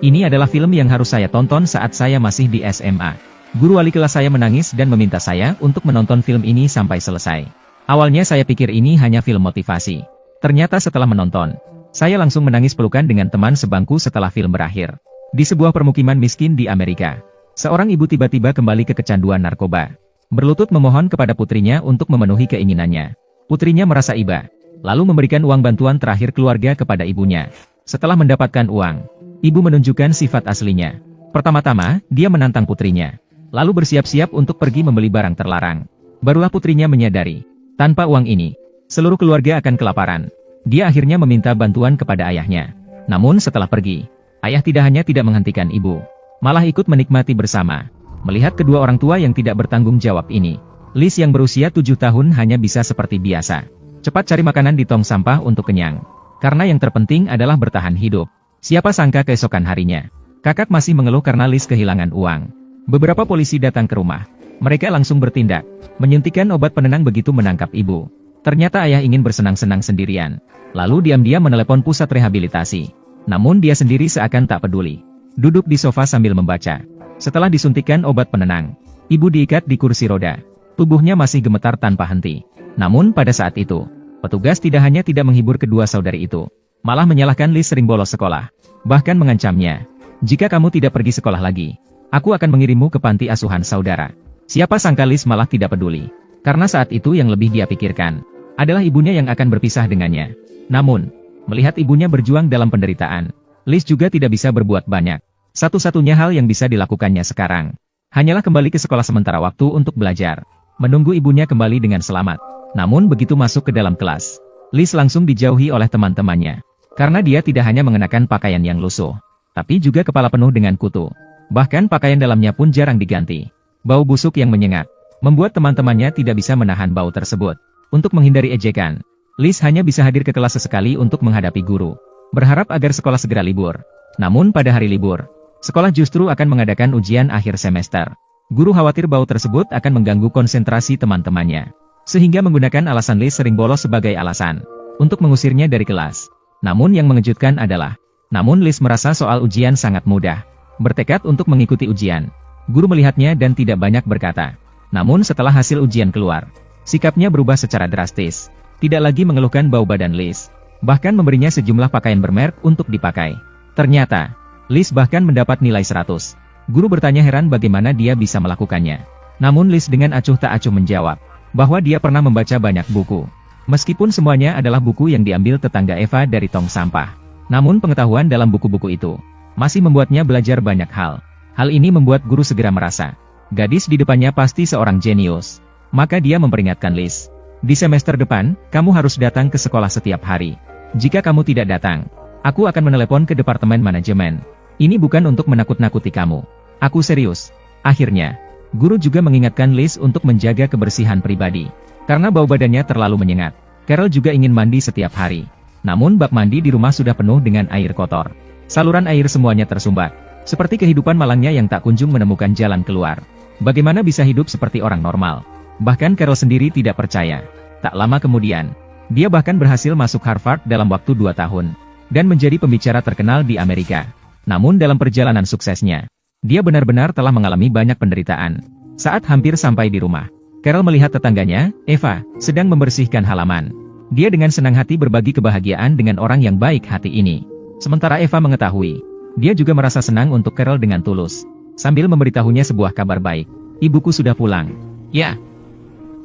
Ini adalah film yang harus saya tonton saat saya masih di SMA. Guru wali kelas saya menangis dan meminta saya untuk menonton film ini sampai selesai. Awalnya saya pikir ini hanya film motivasi. Ternyata setelah menonton, saya langsung menangis pelukan dengan teman sebangku setelah film berakhir. Di sebuah permukiman miskin di Amerika, seorang ibu tiba-tiba kembali ke kecanduan narkoba. Berlutut memohon kepada putrinya untuk memenuhi keinginannya. Putrinya merasa iba, lalu memberikan uang bantuan terakhir keluarga kepada ibunya. Setelah mendapatkan uang, ibu menunjukkan sifat aslinya. Pertama-tama, dia menantang putrinya, lalu bersiap-siap untuk pergi membeli barang terlarang. Barulah putrinya menyadari, tanpa uang ini, seluruh keluarga akan kelaparan. Dia akhirnya meminta bantuan kepada ayahnya. Namun setelah pergi, ayah tidak hanya tidak menghentikan ibu, malah ikut menikmati bersama. Melihat kedua orang tua yang tidak bertanggung jawab ini, Liz yang berusia 7 tahun hanya bisa seperti biasa. Cepat cari makanan di tong sampah untuk kenyang. Karena yang terpenting adalah bertahan hidup. Siapa sangka keesokan harinya, kakak masih mengeluh karena Liz kehilangan uang. Beberapa polisi datang ke rumah. Mereka langsung bertindak, menyuntikkan obat penenang begitu menangkap ibu. Ternyata ayah ingin bersenang-senang sendirian. Lalu diam-diam menelepon pusat rehabilitasi. Namun dia sendiri seakan tak peduli. Duduk di sofa sambil membaca. Setelah disuntikkan obat penenang, ibu diikat di kursi roda. Tubuhnya masih gemetar tanpa henti. Namun pada saat itu, petugas tidak hanya tidak menghibur kedua saudari itu, malah menyalahkan Liz sering bolos sekolah. Bahkan mengancamnya, jika kamu tidak pergi sekolah lagi, aku akan mengirimmu ke panti asuhan saudara. Siapa sangka Liz malah tidak peduli. Karena saat itu yang lebih dia pikirkan, adalah ibunya yang akan berpisah dengannya. Namun, melihat ibunya berjuang dalam penderitaan, Liz juga tidak bisa berbuat banyak. Satu-satunya hal yang bisa dilakukannya sekarang, hanyalah kembali ke sekolah sementara waktu untuk belajar, menunggu ibunya kembali dengan selamat. Namun begitu masuk ke dalam kelas, Liz langsung dijauhi oleh teman-temannya. Karena dia tidak hanya mengenakan pakaian yang lusuh, tapi juga kepala penuh dengan kutu. Bahkan pakaian dalamnya pun jarang diganti. Bau busuk yang menyengat, membuat teman-temannya tidak bisa menahan bau tersebut. Untuk menghindari ejekan, Liz hanya bisa hadir ke kelas sesekali untuk menghadapi guru, berharap agar sekolah segera libur. Namun pada hari libur, sekolah justru akan mengadakan ujian akhir semester. Guru khawatir bau tersebut akan mengganggu konsentrasi teman-temannya, sehingga menggunakan alasan Liz sering bolos sebagai alasan untuk mengusirnya dari kelas. Namun yang mengejutkan adalah, Liz merasa soal ujian sangat mudah. Bertekad untuk mengikuti ujian. Guru melihatnya dan tidak banyak berkata. Namun setelah hasil ujian keluar, sikapnya berubah secara drastis. Tidak lagi mengeluhkan bau badan Liz, bahkan memberinya sejumlah pakaian bermerek untuk dipakai. Ternyata, Liz bahkan mendapat nilai 100. Guru bertanya heran bagaimana dia bisa melakukannya. Namun Liz dengan acuh tak acuh menjawab, bahwa dia pernah membaca banyak buku. Meskipun semuanya adalah buku yang diambil tetangga Eva dari tong sampah. Namun pengetahuan dalam buku-buku itu, masih membuatnya belajar banyak hal. Hal ini membuat guru segera merasa, gadis di depannya pasti seorang jenius. Maka dia memperingatkan Liz, di semester depan, kamu harus datang ke sekolah setiap hari. Jika kamu tidak datang, aku akan menelepon ke departemen manajemen. Ini bukan untuk menakut-nakuti kamu. Aku serius. Akhirnya, guru juga mengingatkan Liz untuk menjaga kebersihan pribadi. Karena bau badannya terlalu menyengat, Carol juga ingin mandi setiap hari. Namun bak mandi di rumah sudah penuh dengan air kotor. Saluran air semuanya tersumbat. Seperti kehidupan malangnya yang tak kunjung menemukan jalan keluar. Bagaimana bisa hidup seperti orang normal? Bahkan Carol sendiri tidak percaya. Tak lama kemudian, dia bahkan berhasil masuk Harvard dalam waktu 2 tahun. Dan menjadi pembicara terkenal di Amerika. Namun dalam perjalanan suksesnya, dia benar-benar telah mengalami banyak penderitaan. Saat hampir sampai di rumah, Carol melihat tetangganya, Eva, sedang membersihkan halaman. Dia dengan senang hati berbagi kebahagiaan dengan orang yang baik hati ini. Sementara Eva mengetahui, dia juga merasa senang untuk Carol dengan tulus. Sambil memberitahunya sebuah kabar baik, ibuku sudah pulang. Ya,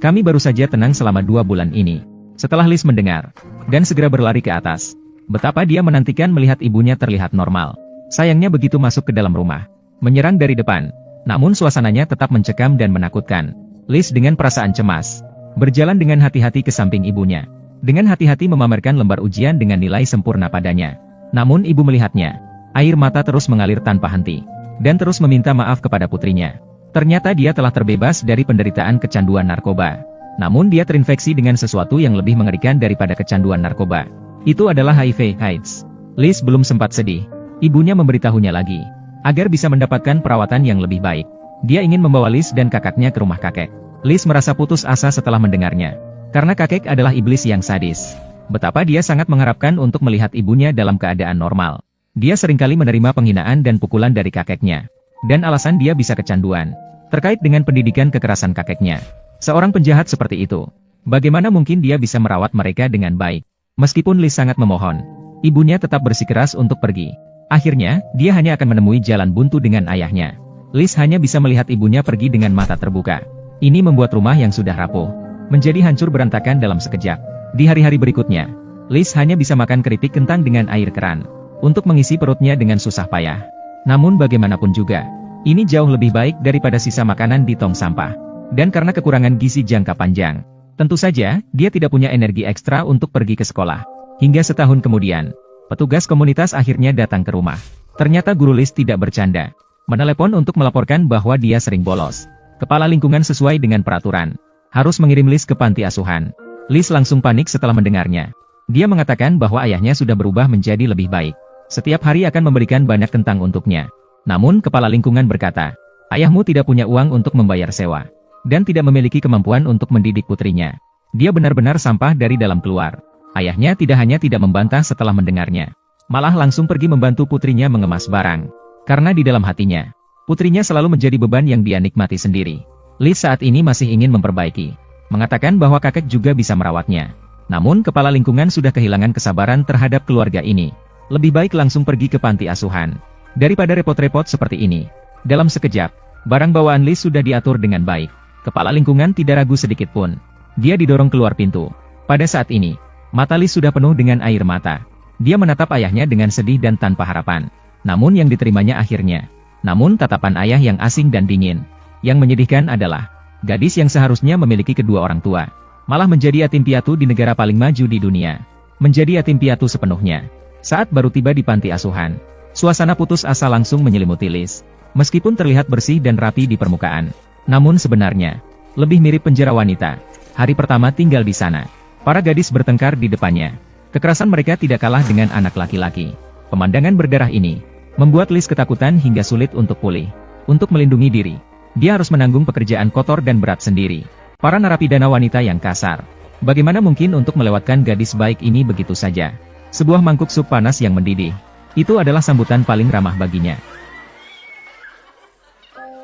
kami baru saja tenang selama 2 bulan ini. Setelah Liz mendengar, dan segera berlari ke atas. Betapa dia menantikan melihat ibunya terlihat normal. Sayangnya begitu masuk ke dalam rumah, menyerang dari depan. Namun suasananya tetap mencekam dan menakutkan. Liz dengan perasaan cemas, berjalan dengan hati-hati ke samping ibunya. Dengan hati-hati memamerkan lembar ujian dengan nilai sempurna padanya. Namun ibu melihatnya. Air mata terus mengalir tanpa henti. Dan terus meminta maaf kepada putrinya. Ternyata dia telah terbebas dari penderitaan kecanduan narkoba. Namun dia terinfeksi dengan sesuatu yang lebih mengerikan daripada kecanduan narkoba. Itu adalah HIV/AIDS. Liz belum sempat sedih. Ibunya memberitahunya lagi, agar bisa mendapatkan perawatan yang lebih baik. Dia ingin membawa Liz dan kakaknya ke rumah kakek. Liz merasa putus asa setelah mendengarnya. Karena kakek adalah iblis yang sadis. Betapa dia sangat mengharapkan untuk melihat ibunya dalam keadaan normal. Dia seringkali menerima penghinaan dan pukulan dari kakeknya. Dan alasan dia bisa kecanduan terkait dengan pendidikan kekerasan kakeknya. Seorang penjahat seperti itu, bagaimana mungkin dia bisa merawat mereka dengan baik? Meskipun Liz sangat memohon, ibunya tetap bersikeras untuk pergi. Akhirnya, dia hanya akan menemui jalan buntu dengan ayahnya. Liz hanya bisa melihat ibunya pergi dengan mata terbuka. Ini membuat rumah yang sudah rapuh menjadi hancur berantakan dalam sekejap. Di hari-hari berikutnya, Liz hanya bisa makan keripik kentang dengan air keran untuk mengisi perutnya dengan susah payah. Namun bagaimanapun juga, ini jauh lebih baik daripada sisa makanan di tong sampah. Dan karena kekurangan gizi jangka panjang, tentu saja, dia tidak punya energi ekstra untuk pergi ke sekolah. Hingga setahun kemudian, petugas komunitas akhirnya datang ke rumah. Ternyata guru Liz tidak bercanda. Menelepon untuk melaporkan bahwa dia sering bolos. Kepala lingkungan sesuai dengan peraturan harus mengirim Liz ke panti asuhan. Liz langsung panik setelah mendengarnya. Dia mengatakan bahwa ayahnya sudah berubah menjadi lebih baik. Setiap hari akan memberikan banyak kentang untuknya. Namun kepala lingkungan berkata, ayahmu tidak punya uang untuk membayar sewa. Dan tidak memiliki kemampuan untuk mendidik putrinya. Dia benar-benar sampah dari dalam keluar. Ayahnya tidak hanya tidak membantah setelah mendengarnya, malah langsung pergi membantu putrinya mengemas barang. Karena di dalam hatinya, putrinya selalu menjadi beban yang dia nikmati sendiri. Liz saat ini masih ingin memperbaiki. Mengatakan bahwa kakek juga bisa merawatnya. Namun kepala lingkungan sudah kehilangan kesabaran terhadap keluarga ini. Lebih baik langsung pergi ke panti asuhan daripada repot-repot seperti ini. Dalam sekejap, barang bawaan Liz sudah diatur dengan baik. Kepala lingkungan tidak ragu sedikit pun. Dia didorong keluar pintu. Pada saat ini, mata Liz sudah penuh dengan air mata. Dia menatap ayahnya dengan sedih dan tanpa harapan. Namun yang diterimanya akhirnya. Namun tatapan ayah yang asing dan dingin. Yang menyedihkan adalah, gadis yang seharusnya memiliki kedua orang tua, malah menjadi yatim piatu di negara paling maju di dunia. Menjadi yatim piatu sepenuhnya. Saat baru tiba di panti asuhan, suasana putus asa langsung menyelimuti Liz. Meskipun terlihat bersih dan rapi di permukaan, namun sebenarnya, lebih mirip penjara wanita. Hari pertama tinggal di sana, para gadis bertengkar di depannya. Kekerasan mereka tidak kalah dengan anak laki-laki. Pemandangan berdarah ini membuat Liz ketakutan hingga sulit untuk pulih. Untuk melindungi diri, dia harus menanggung pekerjaan kotor dan berat sendiri. Para narapidana wanita yang kasar. Bagaimana mungkin untuk melewatkan gadis baik ini begitu saja? Sebuah mangkuk sup panas yang mendidih. Itu adalah sambutan paling ramah baginya.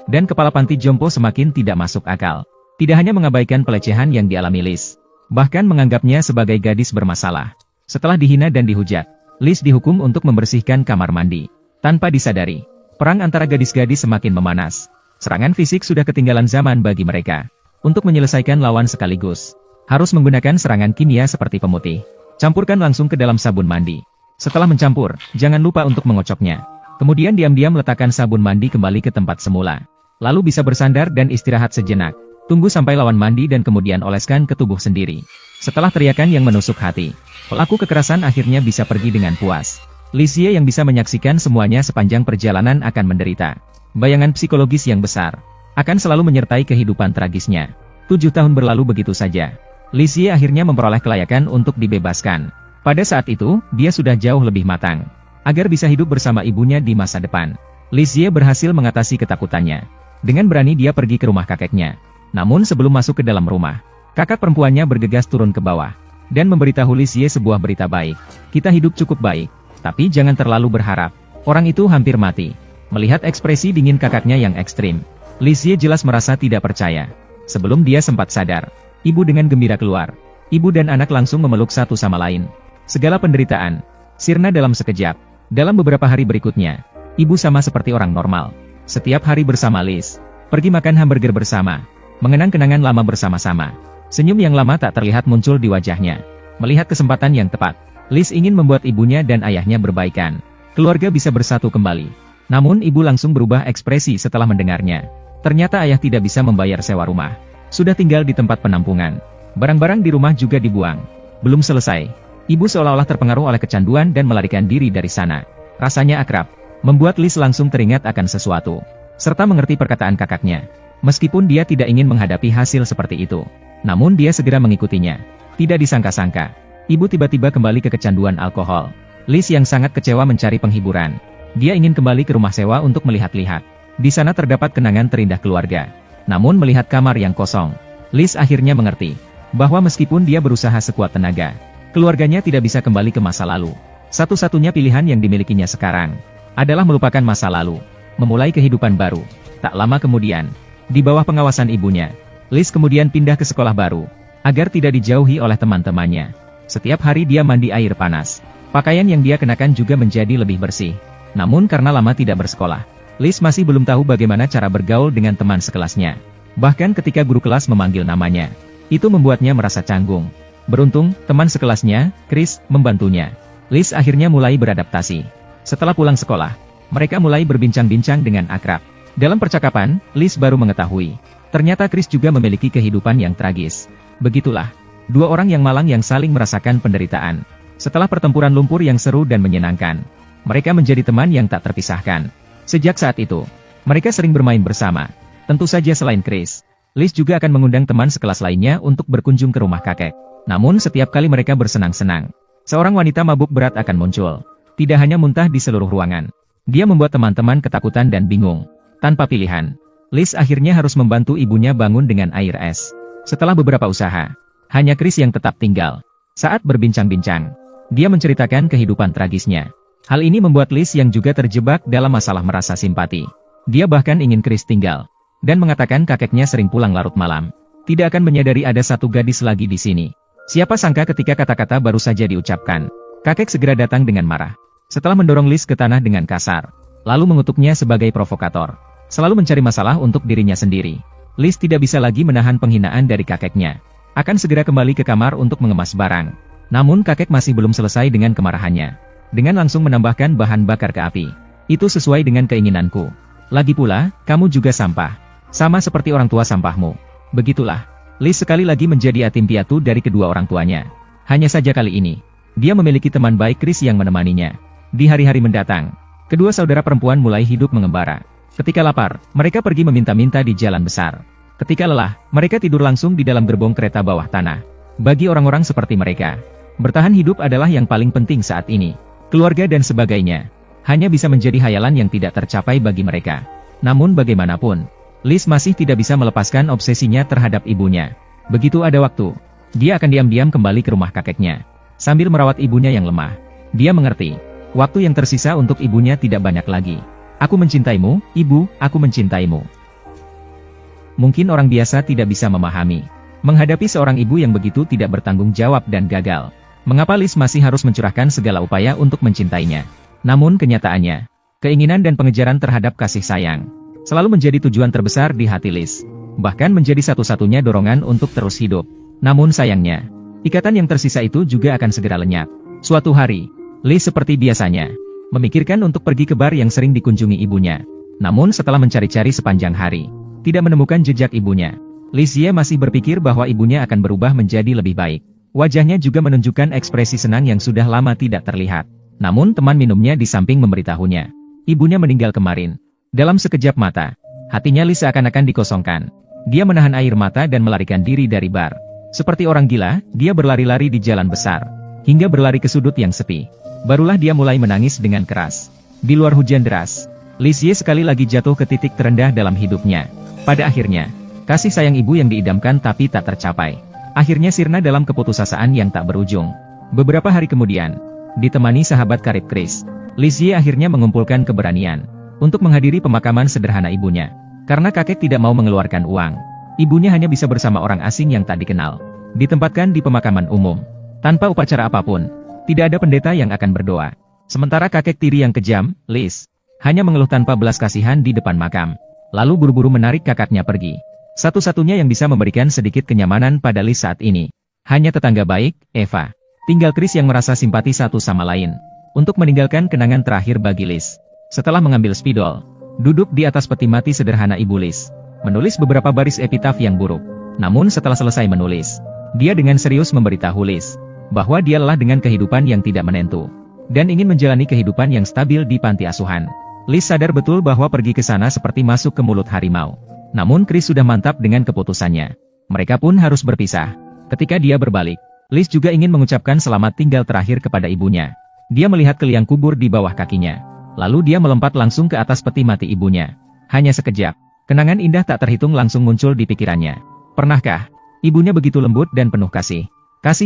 Dan kepala panti jompo semakin tidak masuk akal. Tidak hanya mengabaikan pelecehan yang dialami Liz, bahkan menganggapnya sebagai gadis bermasalah. Setelah dihina dan dihujat, Liz dihukum untuk membersihkan kamar mandi. Tanpa disadari, perang antara gadis-gadis semakin memanas. Serangan fisik sudah ketinggalan zaman bagi mereka. Untuk menyelesaikan lawan sekaligus, harus menggunakan serangan kimia seperti pemutih. Campurkan langsung ke dalam sabun mandi. Setelah mencampur, jangan lupa untuk mengocoknya. Kemudian diam-diam letakkan sabun mandi kembali ke tempat semula. Lalu bisa bersandar dan istirahat sejenak. Tunggu sampai lawan mandi dan kemudian oleskan ke tubuh sendiri. Setelah teriakan yang menusuk hati, pelaku kekerasan akhirnya bisa pergi dengan puas. Lizie yang bisa menyaksikan semuanya sepanjang perjalanan akan menderita. Bayangan psikologis yang besar akan selalu menyertai kehidupan tragisnya. 7 tahun berlalu begitu saja. Lizie akhirnya memperoleh kelayakan untuk dibebaskan. Pada saat itu, dia sudah jauh lebih matang. Agar bisa hidup bersama ibunya di masa depan, Lizie berhasil mengatasi ketakutannya. Dengan berani dia pergi ke rumah kakeknya. Namun sebelum masuk ke dalam rumah, kakak perempuannya bergegas turun ke bawah dan memberitahu Lizie sebuah berita baik. Kita hidup cukup baik, tapi jangan terlalu berharap. Orang itu hampir mati. Melihat ekspresi dingin kakaknya yang ekstrim, Lizie jelas merasa tidak percaya. Sebelum dia sempat sadar, ibu dengan gembira keluar. Ibu dan anak langsung memeluk satu sama lain. Segala penderitaan sirna dalam sekejap. Dalam beberapa hari berikutnya, ibu sama seperti orang normal. Setiap hari bersama Liz, pergi makan hamburger bersama, mengenang kenangan lama bersama-sama. Senyum yang lama tak terlihat muncul di wajahnya. Melihat kesempatan yang tepat, Liz ingin membuat ibunya dan ayahnya berbaikan. Keluarga bisa bersatu kembali. Namun ibu langsung berubah ekspresi setelah mendengarnya. Ternyata ayah tidak bisa membayar sewa rumah. Sudah tinggal di tempat penampungan. Barang-barang di rumah juga dibuang. Belum selesai, ibu seolah-olah terpengaruh oleh kecanduan dan melarikan diri dari sana. Rasanya akrab, membuat Liz langsung teringat akan sesuatu, serta mengerti perkataan kakaknya. Meskipun dia tidak ingin menghadapi hasil seperti itu, namun dia segera mengikutinya. Tidak disangka-sangka, ibu tiba-tiba kembali ke kecanduan alkohol. Liz yang sangat kecewa mencari penghiburan. Dia ingin kembali ke rumah sewa untuk melihat-lihat. Di sana terdapat kenangan terindah keluarga. Namun melihat kamar yang kosong, Liz akhirnya mengerti bahwa meskipun dia berusaha sekuat tenaga, keluarganya tidak bisa kembali ke masa lalu. Satu-satunya pilihan yang dimilikinya sekarang adalah melupakan masa lalu, memulai kehidupan baru. Tak lama kemudian, di bawah pengawasan ibunya, Liz kemudian pindah ke sekolah baru, agar tidak dijauhi oleh teman-temannya. Setiap hari dia mandi air panas. Pakaian yang dia kenakan juga menjadi lebih bersih. Namun karena lama tidak bersekolah, Liz masih belum tahu bagaimana cara bergaul dengan teman sekelasnya. Bahkan ketika guru kelas memanggil namanya, itu membuatnya merasa canggung. Beruntung, teman sekelasnya, Chris, membantunya. Liz akhirnya mulai beradaptasi. Setelah pulang sekolah, mereka mulai berbincang-bincang dengan akrab. Dalam percakapan, Liz baru mengetahui, ternyata Chris juga memiliki kehidupan yang tragis. Begitulah, dua orang yang malang yang saling merasakan penderitaan. Setelah pertempuran lumpur yang seru dan menyenangkan, mereka menjadi teman yang tak terpisahkan. Sejak saat itu, mereka sering bermain bersama. Tentu saja selain Chris, Liz juga akan mengundang teman sekelas lainnya untuk berkunjung ke rumah kakek. Namun setiap kali mereka bersenang-senang, seorang wanita mabuk berat akan muncul. Tidak hanya muntah di seluruh ruangan, dia membuat teman-teman ketakutan dan bingung. Tanpa pilihan, Liz akhirnya harus membantu ibunya bangun dengan air es. Setelah beberapa usaha, hanya Chris yang tetap tinggal. Saat berbincang-bincang, dia menceritakan kehidupan tragisnya. Hal ini membuat Liz yang juga terjebak dalam masalah merasa simpati. Dia bahkan ingin Chris tinggal, dan mengatakan kakeknya sering pulang larut malam. Tidak akan menyadari ada satu gadis lagi di sini. Siapa sangka ketika kata-kata baru saja diucapkan, kakek segera datang dengan marah. Setelah mendorong Liz ke tanah dengan kasar, lalu mengutuknya sebagai provokator. Selalu mencari masalah untuk dirinya sendiri. Liz tidak bisa lagi menahan penghinaan dari kakeknya. Akan segera kembali ke kamar untuk mengemas barang. Namun kakek masih belum selesai dengan kemarahannya. Dengan langsung menambahkan bahan bakar ke api. Itu sesuai dengan keinginanku. Lagi pula, kamu juga sampah. Sama seperti orang tua sampahmu. Begitulah, Liz sekali lagi menjadi yatim piatu dari kedua orang tuanya. Hanya saja kali ini, dia memiliki teman baik Chris yang menemaninya. Di hari-hari mendatang, kedua saudara perempuan mulai hidup mengembara. Ketika lapar, mereka pergi meminta-minta di jalan besar. Ketika lelah, mereka tidur langsung di dalam gerbong kereta bawah tanah. Bagi orang-orang seperti mereka, bertahan hidup adalah yang paling penting saat ini. Keluarga dan sebagainya, hanya bisa menjadi hayalan yang tidak tercapai bagi mereka. Namun bagaimanapun, Liz masih tidak bisa melepaskan obsesinya terhadap ibunya. Begitu ada waktu, dia akan diam-diam kembali ke rumah kakeknya. Sambil merawat ibunya yang lemah, dia mengerti, waktu yang tersisa untuk ibunya tidak banyak lagi. Aku mencintaimu, ibu, aku mencintaimu. Mungkin orang biasa tidak bisa memahami. Menghadapi seorang ibu yang begitu tidak bertanggung jawab dan gagal, mengapa Liz masih harus mencurahkan segala upaya untuk mencintainya. Namun kenyataannya, keinginan dan pengejaran terhadap kasih sayang selalu menjadi tujuan terbesar di hati Liz. Bahkan menjadi satu-satunya dorongan untuk terus hidup. Namun sayangnya, ikatan yang tersisa itu juga akan segera lenyap. Suatu hari, Liz seperti biasanya, memikirkan untuk pergi ke bar yang sering dikunjungi ibunya. Namun setelah mencari-cari sepanjang hari, tidak menemukan jejak ibunya. Lizzie masih berpikir bahwa ibunya akan berubah menjadi lebih baik. Wajahnya juga menunjukkan ekspresi senang yang sudah lama tidak terlihat. Namun teman minumnya di samping memberitahunya, ibunya meninggal kemarin. Dalam sekejap mata, hatinya Liz seakan-akan dikosongkan. Dia menahan air mata dan melarikan diri dari bar. Seperti orang gila, dia berlari-lari di jalan besar, hingga berlari ke sudut yang sepi. Barulah dia mulai menangis dengan keras. Di luar hujan deras, Lizzie sekali lagi jatuh ke titik terendah dalam hidupnya. Pada akhirnya, kasih sayang ibu yang diidamkan tapi tak tercapai, akhirnya sirna dalam keputusasaan yang tak berujung. Beberapa hari kemudian, ditemani sahabat karib Chris, Lizzie akhirnya mengumpulkan keberanian untuk menghadiri pemakaman sederhana ibunya. Karena kakek tidak mau mengeluarkan uang, ibunya hanya bisa bersama orang asing yang tak dikenal, ditempatkan di pemakaman umum. Tanpa upacara apapun, tidak ada pendeta yang akan berdoa. Sementara kakek tiri yang kejam, Liz, hanya mengeluh tanpa belas kasihan di depan makam, lalu buru-buru menarik kakaknya pergi. Satu-satunya yang bisa memberikan sedikit kenyamanan pada Liz saat ini, hanya tetangga baik, Eva. Tinggal Chris yang merasa simpati satu sama lain, untuk meninggalkan kenangan terakhir bagi Liz. Setelah mengambil spidol, duduk di atas peti mati sederhana ibu Liz, menulis beberapa baris epitaf yang buruk. Namun setelah selesai menulis, dia dengan serius memberitahu Liz, bahwa dia lelah dengan kehidupan yang tidak menentu, dan ingin menjalani kehidupan yang stabil di panti asuhan. Liz sadar betul bahwa pergi ke sana seperti masuk ke mulut harimau. Namun Chris sudah mantap dengan keputusannya. Mereka pun harus berpisah. Ketika dia berbalik, Liz juga ingin mengucapkan selamat tinggal terakhir kepada ibunya. Dia melihat ke liang kubur di bawah kakinya. Lalu dia melompat langsung ke atas peti mati ibunya. Hanya sekejap, kenangan indah tak terhitung langsung muncul di pikirannya. Pernahkah ibunya begitu lembut dan penuh kasih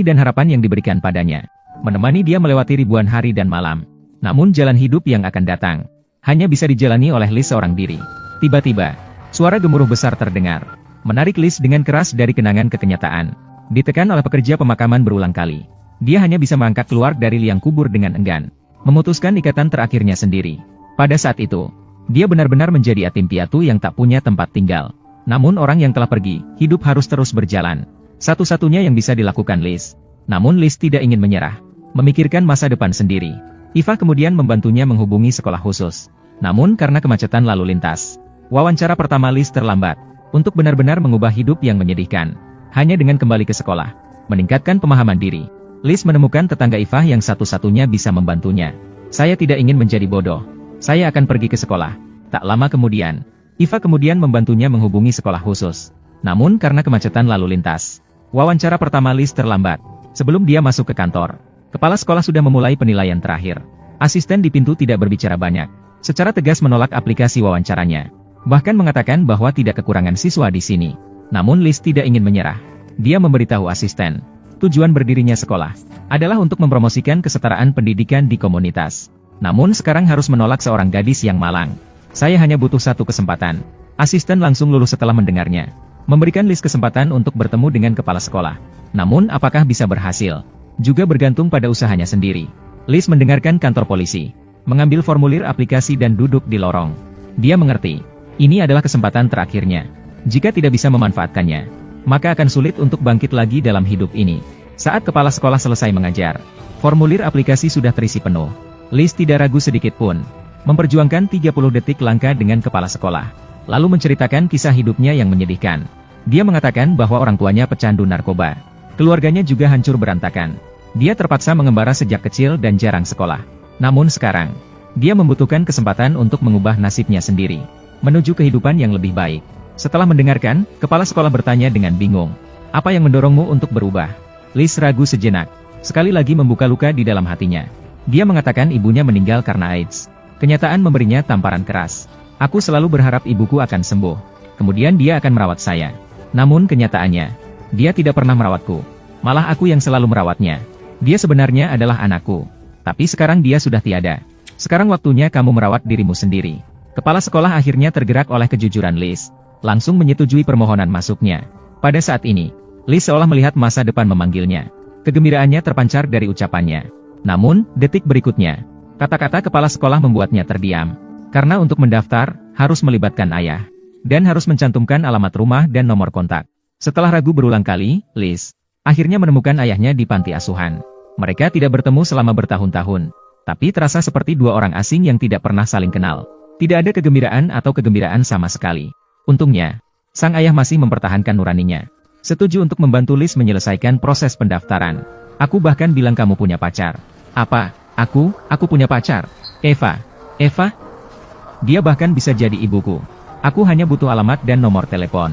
dan harapan yang diberikan padanya? menemani dia melewati ribuan hari dan malam. Namun jalan hidup yang akan datang, hanya bisa dijalani oleh Liz seorang diri. Tiba-tiba, suara gemuruh besar terdengar, menarik Liz dengan keras dari kenangan ke kenyataan. Ditekan oleh pekerja pemakaman berulang kali, dia hanya bisa melangkah keluar dari liang kubur dengan enggan, memutuskan ikatan terakhirnya sendiri. Pada saat itu, dia benar-benar menjadi yatim piatu yang tak punya tempat tinggal. Namun orang yang telah pergi, hidup harus terus berjalan. Satu-satunya yang bisa dilakukan Liz. Namun Liz tidak ingin menyerah, memikirkan masa depan sendiri. Eva kemudian membantunya menghubungi sekolah khusus. Namun karena kemacetan lalu lintas, wawancara pertama Liz terlambat. Untuk benar-benar mengubah hidup yang menyedihkan, hanya dengan kembali ke sekolah, meningkatkan pemahaman diri, Liz menemukan tetangga Eva yang satu-satunya bisa membantunya. Saya tidak ingin menjadi bodoh. Saya akan pergi ke sekolah. Tak lama kemudian, Eva kemudian membantunya menghubungi sekolah khusus. Namun karena kemacetan lalu lintas, wawancara pertama Liz terlambat. Sebelum dia masuk ke kantor, kepala sekolah sudah memulai penilaian terakhir. Asisten di pintu tidak berbicara banyak, secara tegas menolak aplikasi wawancaranya. Bahkan mengatakan bahwa tidak kekurangan siswa di sini. Namun Liz tidak ingin menyerah. Dia memberitahu asisten, tujuan berdirinya sekolah adalah untuk mempromosikan kesetaraan pendidikan di komunitas. Namun sekarang harus menolak seorang gadis yang malang. Saya hanya butuh satu kesempatan. Asisten langsung lulus setelah mendengarnya, memberikan Liz kesempatan untuk bertemu dengan kepala sekolah. Namun apakah bisa berhasil, juga bergantung pada usahanya sendiri. Liz mendengarkan kantor polisi, mengambil formulir aplikasi dan duduk di lorong. Dia mengerti, ini adalah kesempatan terakhirnya. Jika tidak bisa memanfaatkannya, maka akan sulit untuk bangkit lagi dalam hidup ini. Saat kepala sekolah selesai mengajar, formulir aplikasi sudah terisi penuh. Liz tidak ragu sedikit pun, memperjuangkan 30 detik langkah dengan kepala sekolah, lalu menceritakan kisah hidupnya yang menyedihkan. Dia mengatakan bahwa orang tuanya pecandu narkoba. Keluarganya juga hancur berantakan. Dia terpaksa mengembara sejak kecil dan jarang sekolah. Namun sekarang, dia membutuhkan kesempatan untuk mengubah nasibnya sendiri, menuju kehidupan yang lebih baik. Setelah mendengarkan, kepala sekolah bertanya dengan bingung, "Apa yang mendorongmu untuk berubah?" Liz ragu sejenak, sekali lagi membuka luka di dalam hatinya. Dia mengatakan ibunya meninggal karena AIDS. Kenyataan memberinya tamparan keras. "Aku selalu berharap ibuku akan sembuh. Kemudian dia akan merawat saya. Namun kenyataannya, dia tidak pernah merawatku. Malah aku yang selalu merawatnya. Dia sebenarnya adalah anakku. Tapi sekarang dia sudah tiada. Sekarang waktunya kamu merawat dirimu sendiri." Kepala sekolah akhirnya tergerak oleh kejujuran Liz, langsung menyetujui permohonan masuknya. Pada saat ini, Liz seolah melihat masa depan memanggilnya. Kegembiraannya terpancar dari ucapannya. Namun, detik berikutnya, kata-kata kepala sekolah membuatnya terdiam. Karena untuk mendaftar, harus melibatkan ayah. Dan harus mencantumkan alamat rumah dan nomor kontak. Setelah ragu berulang kali, Liz akhirnya menemukan ayahnya di panti asuhan. Mereka tidak bertemu selama bertahun-tahun, tapi terasa seperti dua orang asing yang tidak pernah saling kenal. Tidak ada kegembiraan atau kegembiraan sama sekali. Untungnya, sang ayah masih mempertahankan nuraninya. Setuju untuk membantu Liz menyelesaikan proses pendaftaran. "Aku bahkan bilang kamu punya pacar." "Apa? Aku punya pacar? Eva? Dia bahkan bisa jadi ibuku. Aku hanya butuh alamat dan nomor telepon."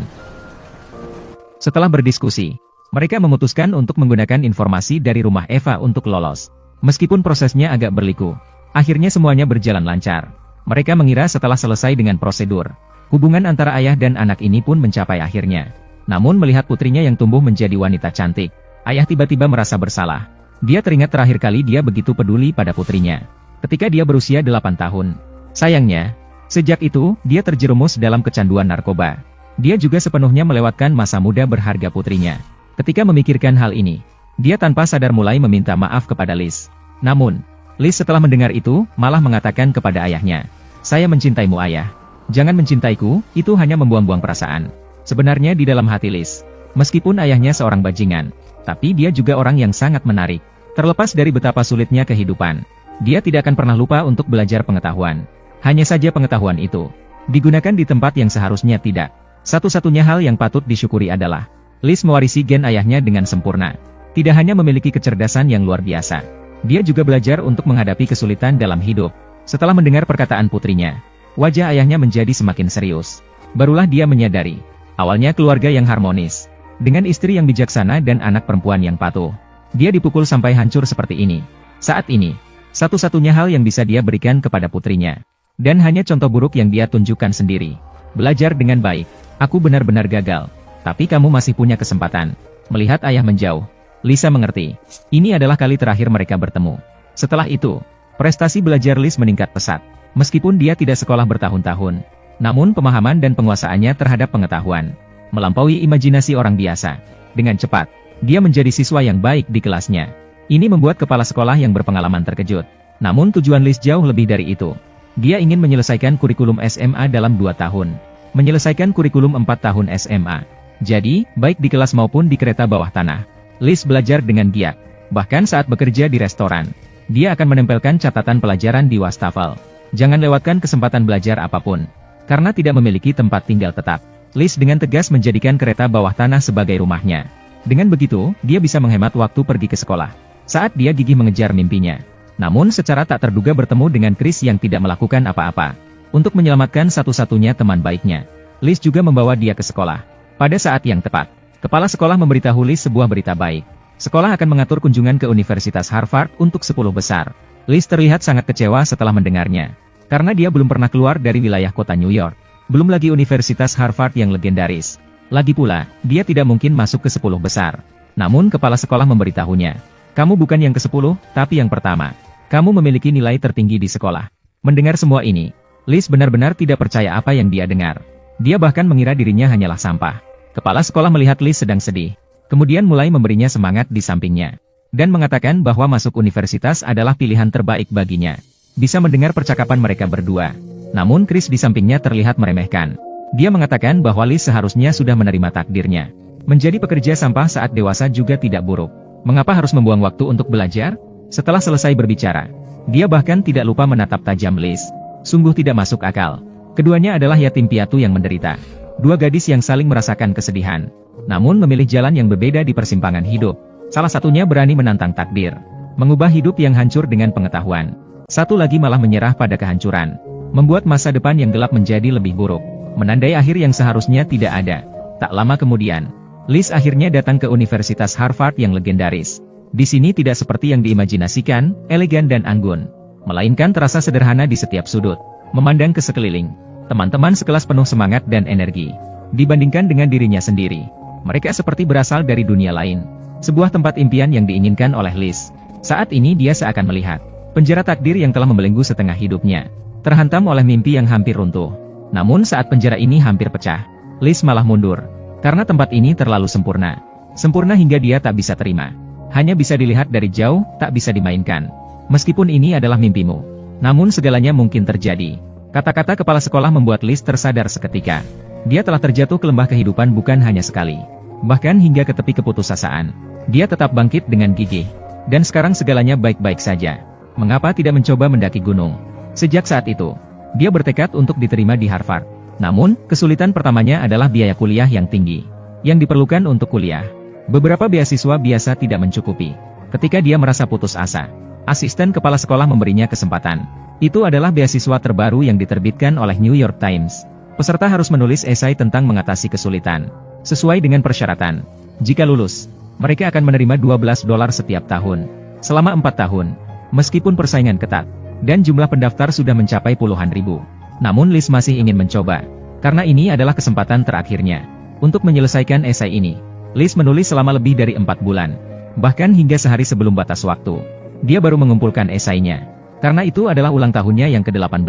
Setelah berdiskusi, mereka memutuskan untuk menggunakan informasi dari rumah Eva untuk lolos. Meskipun prosesnya agak berliku, akhirnya semuanya berjalan lancar. Mereka mengira setelah selesai dengan prosedur, hubungan antara ayah dan anak ini pun mencapai akhirnya. Namun melihat putrinya yang tumbuh menjadi wanita cantik, ayah tiba-tiba merasa bersalah. Dia teringat terakhir kali dia begitu peduli pada putrinya, ketika dia berusia 8 tahun. Sayangnya, sejak itu, dia terjerumus dalam kecanduan narkoba. Dia juga sepenuhnya melewatkan masa muda berharga putrinya. Ketika memikirkan hal ini, dia tanpa sadar mulai meminta maaf kepada Liz. Namun, Liz setelah mendengar itu, malah mengatakan kepada ayahnya, "Saya mencintaimu ayah. Jangan mencintaiku, itu hanya membuang-buang perasaan." Sebenarnya di dalam hati Liz, meskipun ayahnya seorang bajingan, tapi dia juga orang yang sangat menarik. Terlepas dari betapa sulitnya kehidupan, dia tidak akan pernah lupa untuk belajar pengetahuan. Hanya saja pengetahuan itu digunakan di tempat yang seharusnya tidak. Satu-satunya hal yang patut disyukuri adalah Liz mewarisi gen ayahnya dengan sempurna. Tidak hanya memiliki kecerdasan yang luar biasa, dia juga belajar untuk menghadapi kesulitan dalam hidup. Setelah mendengar perkataan putrinya, wajah ayahnya menjadi semakin serius. Barulah dia menyadari, awalnya keluarga yang harmonis, dengan istri yang bijaksana dan anak perempuan yang patuh, dia dipukul sampai hancur seperti ini. Saat ini, satu-satunya hal yang bisa dia berikan kepada putrinya, dan hanya contoh buruk yang dia tunjukkan sendiri. Belajar dengan baik. "Aku benar-benar gagal, tapi kamu masih punya kesempatan." Melihat ayah menjauh, Lisa mengerti. Ini adalah kali terakhir mereka bertemu. Setelah itu, prestasi belajar Liz meningkat pesat. Meskipun dia tidak sekolah bertahun-tahun, namun pemahaman dan penguasaannya terhadap pengetahuan melampaui imajinasi orang biasa. Dengan cepat, dia menjadi siswa yang baik di kelasnya. Ini membuat kepala sekolah yang berpengalaman terkejut. Namun tujuan Liz jauh lebih dari itu. Dia ingin menyelesaikan kurikulum SMA dalam 2 tahun. Menyelesaikan kurikulum 4 tahun SMA. Jadi, baik di kelas maupun di kereta bawah tanah, Liz belajar dengan giat. Bahkan saat bekerja di restoran, dia akan menempelkan catatan pelajaran di wastafel. Jangan lewatkan kesempatan belajar apapun. Karena tidak memiliki tempat tinggal tetap, Liz dengan tegas menjadikan kereta bawah tanah sebagai rumahnya. Dengan begitu, dia bisa menghemat waktu pergi ke sekolah. Saat dia gigih mengejar mimpinya. Namun secara tak terduga bertemu dengan Chris yang tidak melakukan apa-apa. Untuk menyelamatkan satu-satunya teman baiknya, Liz juga membawa dia ke sekolah. Pada saat yang tepat, kepala sekolah memberitahu Liz sebuah berita baik. Sekolah akan mengatur kunjungan ke Universitas Harvard untuk 10 besar. Liz terlihat sangat kecewa setelah mendengarnya. Karena dia belum pernah keluar dari wilayah kota New York. Belum lagi Universitas Harvard yang legendaris. Lagi pula, dia tidak mungkin masuk ke 10 besar. Namun kepala sekolah memberitahunya, kamu bukan yang ke-10, tapi yang pertama. Kamu memiliki nilai tertinggi di sekolah. Mendengar semua ini, Liz benar-benar tidak percaya apa yang dia dengar. Dia bahkan mengira dirinya hanyalah sampah. Kepala sekolah melihat Liz sedang sedih. Kemudian mulai memberinya semangat di sampingnya. Dan mengatakan bahwa masuk universitas adalah pilihan terbaik baginya. Bisa mendengar percakapan mereka berdua. Namun Chris di sampingnya terlihat meremehkan. Dia mengatakan bahwa Liz seharusnya sudah menerima takdirnya. Menjadi pekerja sampah saat dewasa juga tidak buruk. Mengapa harus membuang waktu untuk belajar? Setelah selesai berbicara, dia bahkan tidak lupa menatap tajam Liz. Sungguh tidak masuk akal. Keduanya adalah yatim piatu yang menderita. 2 gadis yang saling merasakan kesedihan. Namun memilih jalan yang berbeda di persimpangan hidup. Salah satunya berani menantang takdir. Mengubah hidup yang hancur dengan pengetahuan. Satu lagi malah menyerah pada kehancuran. Membuat masa depan yang gelap menjadi lebih buruk. Menandai akhir yang seharusnya tidak ada. Tak lama kemudian, Liz akhirnya datang ke Universitas Harvard yang legendaris. Di sini tidak seperti yang diimajinasikan, elegan dan anggun. Melainkan terasa sederhana di setiap sudut. Memandang ke sekeliling, teman-teman sekelas penuh semangat dan energi. Dibandingkan dengan dirinya sendiri, mereka seperti berasal dari dunia lain. Sebuah tempat impian yang diinginkan oleh Liz. Saat ini dia seakan melihat penjara takdir yang telah membelenggu setengah hidupnya. Terhantam oleh mimpi yang hampir runtuh. Namun saat penjara ini hampir pecah, Liz malah mundur. Karena tempat ini terlalu sempurna. Sempurna hingga dia tak bisa terima. Hanya bisa dilihat dari jauh, tak bisa dimainkan. Meskipun ini adalah mimpimu, namun segalanya mungkin terjadi. Kata-kata kepala sekolah membuat Liz tersadar seketika. Dia telah terjatuh ke lembah kehidupan bukan hanya sekali. Bahkan hingga ke tepi keputusasaan. Dia tetap bangkit dengan gigih. Dan sekarang segalanya baik-baik saja. Mengapa tidak mencoba mendaki gunung? Sejak saat itu, dia bertekad untuk diterima di Harvard. Namun, kesulitan pertamanya adalah biaya kuliah yang tinggi. Yang diperlukan untuk kuliah. Beberapa beasiswa biasa tidak mencukupi. Ketika dia merasa putus asa, asisten kepala sekolah memberinya kesempatan. Itu adalah beasiswa terbaru yang diterbitkan oleh New York Times. Peserta harus menulis esai tentang mengatasi kesulitan. Sesuai dengan persyaratan. Jika lulus, mereka akan menerima $12 setiap tahun. Selama 4 tahun. Meskipun persaingan ketat. Dan jumlah pendaftar sudah mencapai puluhan ribu. Namun Liz masih ingin mencoba. Karena ini adalah kesempatan terakhirnya. Untuk menyelesaikan esai ini, Liz menulis selama lebih dari 4 bulan. Bahkan hingga sehari sebelum batas waktu. Dia baru mengumpulkan esainya. Karena itu adalah ulang tahunnya yang ke-18.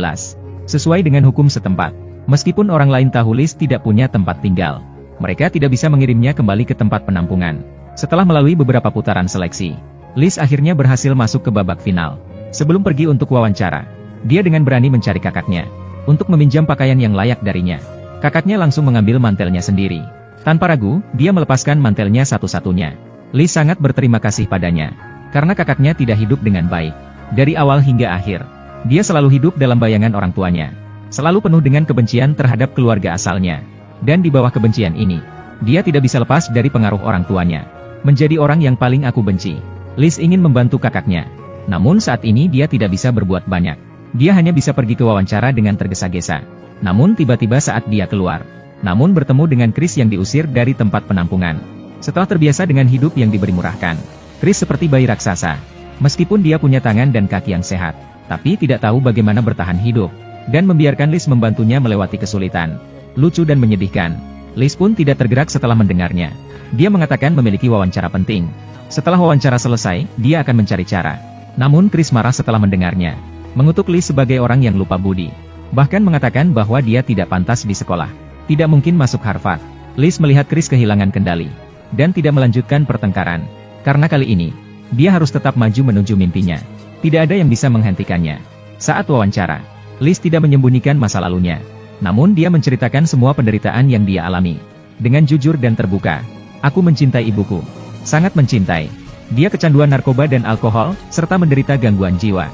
Sesuai dengan hukum setempat. Meskipun orang lain tahu Liz tidak punya tempat tinggal, mereka tidak bisa mengirimnya kembali ke tempat penampungan. Setelah melalui beberapa putaran seleksi, Liz akhirnya berhasil masuk ke babak final. Sebelum pergi untuk wawancara, dia dengan berani mencari kakaknya. Untuk meminjam pakaian yang layak darinya. Kakaknya langsung mengambil mantelnya sendiri. Tanpa ragu, dia melepaskan mantelnya satu-satunya. Liz sangat berterima kasih padanya. Karena kakaknya tidak hidup dengan baik. Dari awal hingga akhir, dia selalu hidup dalam bayangan orang tuanya. Selalu penuh dengan kebencian terhadap keluarga asalnya. Dan di bawah kebencian ini, dia tidak bisa lepas dari pengaruh orang tuanya. Menjadi orang yang paling aku benci. Liz ingin membantu kakaknya. Namun saat ini dia tidak bisa berbuat banyak. Dia hanya bisa pergi ke wawancara dengan tergesa-gesa. Namun tiba-tiba saat dia keluar, namun bertemu dengan Chris yang diusir dari tempat penampungan. Setelah terbiasa dengan hidup yang diberi murahkan, Chris seperti bayi raksasa. Meskipun dia punya tangan dan kaki yang sehat, tapi tidak tahu bagaimana bertahan hidup. Dan membiarkan Liz membantunya melewati kesulitan. Lucu dan menyedihkan. Liz pun tidak tergerak setelah mendengarnya. Dia mengatakan memiliki wawancara penting. Setelah wawancara selesai, dia akan mencari cara. Namun Chris marah setelah mendengarnya. Mengutuk Liz sebagai orang yang lupa budi. Bahkan mengatakan bahwa dia tidak pantas di sekolah. Tidak mungkin masuk Harvard. Liz melihat Chris kehilangan kendali. Dan tidak melanjutkan pertengkaran. Karena kali ini, dia harus tetap maju menuju mimpinya. Tidak ada yang bisa menghentikannya. Saat wawancara, Liz tidak menyembunyikan masa lalunya. Namun dia menceritakan semua penderitaan yang dia alami. Dengan jujur dan terbuka. Aku mencintai ibuku. Sangat mencintai. Dia kecanduan narkoba dan alkohol, serta menderita gangguan jiwa.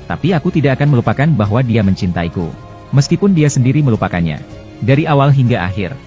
Tapi aku tidak akan melupakan bahwa dia mencintaiku. Meskipun dia sendiri melupakannya. Dari awal hingga akhir.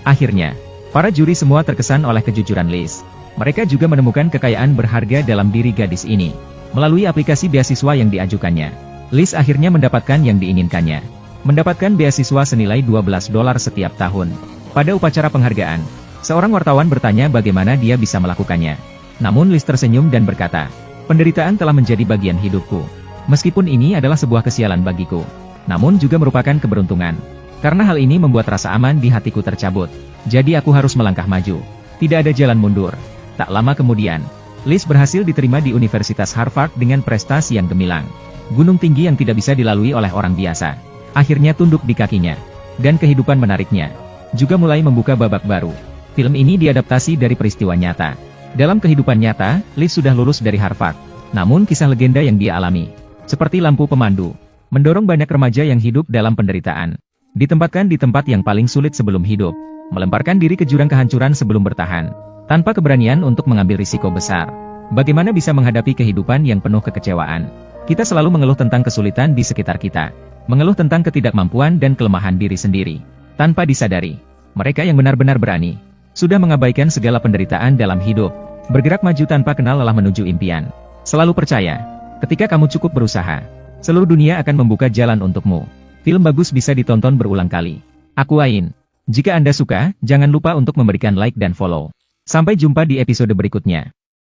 Akhirnya, para juri semua terkesan oleh kejujuran Liz. Mereka juga menemukan kekayaan berharga dalam diri gadis ini. Melalui aplikasi beasiswa yang diajukannya, Liz akhirnya mendapatkan yang diinginkannya. Mendapatkan beasiswa senilai $12 setiap tahun. Pada upacara penghargaan, seorang wartawan bertanya bagaimana dia bisa melakukannya. Namun Liz tersenyum dan berkata, penderitaan telah menjadi bagian hidupku. Meskipun ini adalah sebuah kesialan bagiku, namun juga merupakan keberuntungan. Karena hal ini membuat rasa aman di hatiku tercabut. Jadi aku harus melangkah maju. Tidak ada jalan mundur. Tak lama kemudian, Liz berhasil diterima di Universitas Harvard dengan prestasi yang gemilang. Gunung tinggi yang tidak bisa dilalui oleh orang biasa. Akhirnya tunduk di kakinya. Dan kehidupan menariknya juga mulai membuka babak baru. Film ini diadaptasi dari peristiwa nyata. Dalam kehidupan nyata, Liz sudah lulus dari Harvard. Namun kisah legenda yang dia alami, seperti lampu pemandu, mendorong banyak remaja yang hidup dalam penderitaan. Ditempatkan di tempat yang paling sulit sebelum hidup. Melemparkan diri ke jurang kehancuran sebelum bertahan. Tanpa keberanian untuk mengambil risiko besar. Bagaimana bisa menghadapi kehidupan yang penuh kekecewaan? Kita selalu mengeluh tentang kesulitan di sekitar kita. Mengeluh tentang ketidakmampuan dan kelemahan diri sendiri. Tanpa disadari, mereka yang benar-benar berani, sudah mengabaikan segala penderitaan dalam hidup. Bergerak maju tanpa kenal lelah menuju impian. Selalu percaya, ketika kamu cukup berusaha, seluruh dunia akan membuka jalan untukmu. Film bagus bisa ditonton berulang kali. Aku Ain. Jika Anda suka, jangan lupa untuk memberikan like dan follow. Sampai jumpa di episode berikutnya.